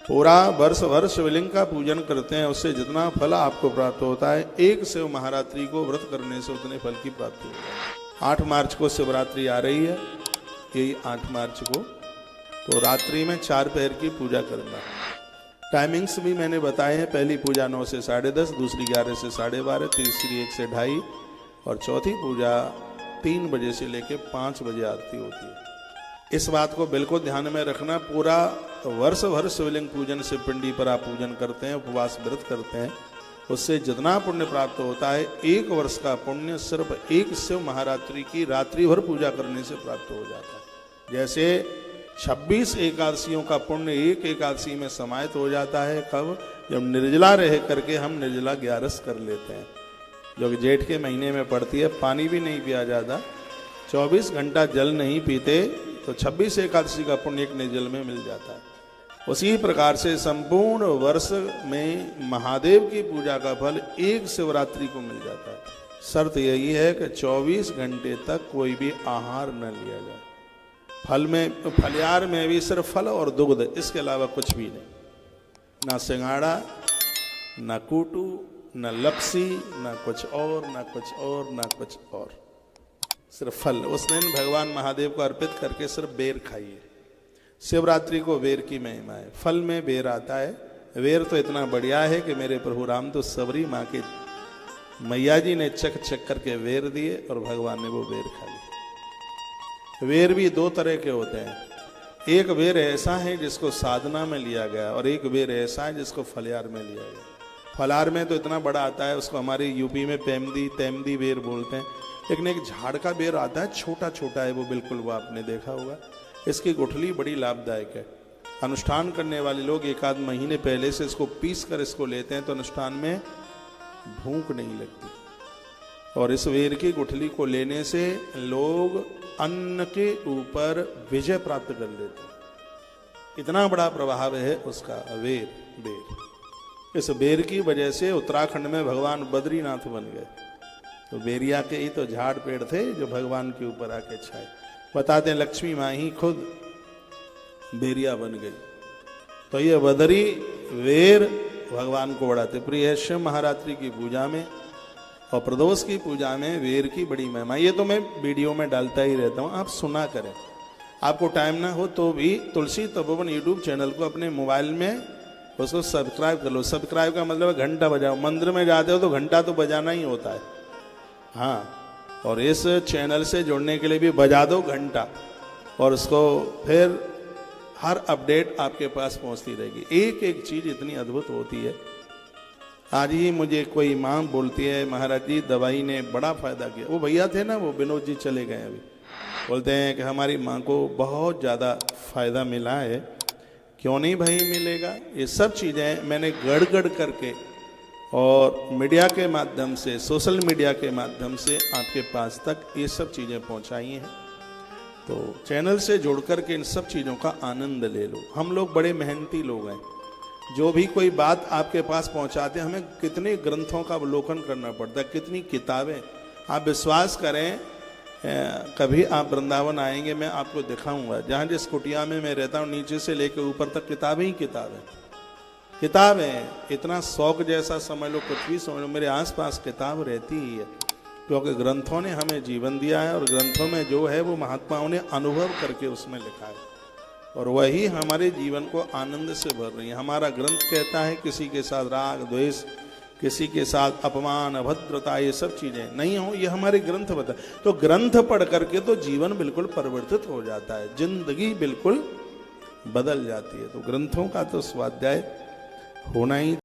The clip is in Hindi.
पूरा वर्ष भर शिवलिंग का पूजन करते हैं, उससे जितना फल आपको प्राप्त होता है, एक शिव महारात्रि को व्रत करने से उतने फल की प्राप्ति होती है। 8 मार्च को शिवरात्रि आ रही है, यही 8 मार्च को, तो रात्रि में 4 पहर की पूजा करना। टाइमिंग्स भी मैंने बताए हैं, पहली पूजा 9 से 10:30, दूसरी 11 से 12:30, तीसरी 1 से 2:30 और चौथी पूजा 3 बजे से लेकर 5 बजे आरती होती है। इस बात को बिल्कुल ध्यान में रखना। पूरा वर्ष भर शिवलिंग पूजन से पिंडी पर आप पूजन करते हैं, उपवास व्रत करते हैं, उससे जितना पुण्य प्राप्त होता है, 1 वर्ष का पुण्य सिर्फ एक शिव महारात्रि की रात्रि भर पूजा करने से प्राप्त हो जाता है। जैसे 26 एकादशियों का पुण्य एक एकादशी में समाहित हो जाता है। कब? जब निर्जला रह करके हम निर्जला 11 कर लेते हैं, जो कि जेठ के महीने में पड़ती है। पानी भी नहीं पिया जाता, 24 घंटा जल नहीं पीते, तो 26 एकादशी का पुण्य एक निर्जल में मिल जाता है। उसी प्रकार से संपूर्ण वर्ष में महादेव की पूजा का फल एक शिवरात्रि को मिल जाता है। शर्त यही है कि 24 घंटे तक कोई भी आहार न लिया जाए। फल में, फलियार में भी सिर्फ फल और दुग्ध, इसके अलावा कुछ भी नहीं, ना सिंगाड़ा, ना कूटू, ना लपसी, ना कुछ और, ना कुछ और, ना कुछ और, सिर्फ फल। उस दिन भगवान महादेव को अर्पित करके सिर्फ बेर खाइए। शिवरात्रि को बेर की महिमा है। फल में बेर आता है। बेर तो इतना बढ़िया है कि मेरे प्रभु राम तो सबरी माँ के मैया जी ने चक चक करके बेर दिए और भगवान ने वो बेर खा ली। बेर भी 2 तरह के होते हैं। एक बेर ऐसा है जिसको साधना में लिया गया और एक बेर ऐसा है जिसको फलियार में लिया गया। फलार में तो इतना बड़ा आता है, उसको हमारे यूपी में तेमदी बेर बोलते हैं। लेकिन एक झाड़ का बेर आता है, छोटा छोटा है वो, बिल्कुल वो आपने देखा होगा। इसकी गुठली बड़ी लाभदायक है। अनुष्ठान करने वाले लोग 1 आध महीने पहले से इसको पीस कर इसको लेते हैं, तो अनुष्ठान में भूख नहीं लगती। और इस बेर की गुठली को लेने से लोग अन्न के ऊपर विजय प्राप्त कर लेते हैं। इतना बड़ा प्रभाव है उसका बेर। इस बेर की वजह से उत्तराखंड में भगवान बद्रीनाथ बन गए। तो बेरिया के ही तो झाड़ पेड़ थे जो भगवान के ऊपर आके छाए। बताते हैं लक्ष्मी माँ ही खुद बेरिया बन गई। तो ये बदरी वेर भगवान को बढ़ाते प्रिय है। शिव महारात्रि की पूजा में और प्रदोष की पूजा में वेर की बड़ी महिमा। ये तो मैं वीडियो में डालता ही रहता हूँ, आप सुना करें। आपको टाइम ना हो तो भी तुलसी तपोवन यूट्यूब चैनल को अपने मोबाइल में उसको सब्सक्राइब कर लो। सब्सक्राइब का मतलब है घंटा बजाओ। मंदिर में जाते हो तो घंटा तो बजाना ही होता है, हाँ। और इस चैनल से जुड़ने के लिए भी बजा दो घंटा, और उसको फिर हर अपडेट आपके पास पहुंचती रहेगी। एक एक चीज़ इतनी अद्भुत होती है। आज ही मुझे कोई माँ बोलती है, महाराज जी दवाई ने बड़ा फ़ायदा किया। वो भैया थे ना, वो विनोद जी चले गए अभी, बोलते हैं कि हमारी माँ को बहुत ज़्यादा फ़ायदा मिला है। क्यों नहीं भाई मिलेगा? ये सब चीज़ें मैंने गड़ करके और मीडिया के माध्यम से, सोशल मीडिया के माध्यम से आपके पास तक ये सब चीज़ें पहुंचाई हैं। तो चैनल से जुड़ कर के इन सब चीज़ों का आनंद ले लो। हम लोग बड़े मेहनती लोग हैं। जो भी कोई बात आपके पास पहुंचाते हैं, हमें कितने ग्रंथों का अवलोकन करना पड़ता है, कितनी किताबें। आप विश्वास करें, कभी आप वृंदावन आएंगे, मैं आपको दिखाऊंगा। जहाँ जिस कुटिया में मैं रहता हूँ, नीचे से लेकर ऊपर तक किताबें ही किताबें। इतना शौक जैसा समझ लो, कुछ भी समझ लो, मेरे आसपास किताब रहती ही है। क्योंकि ग्रंथों ने हमें जीवन दिया है और ग्रंथों में जो है वो महात्माओं ने अनुभव करके उसमें लिखा है, और वही हमारे जीवन को आनंद से भर रही है। हमारा ग्रंथ कहता है किसी के साथ राग द्वेष, किसी के साथ अपमान अभद्रता, ये सब चीज़ें नहीं हो, ये हमारे ग्रंथ बता। तो ग्रंथ पढ़ करके तो जीवन बिल्कुल परिवर्तित हो जाता है, जिंदगी बिल्कुल बदल जाती है। तो ग्रंथों का तो स्वाध्याय होना ही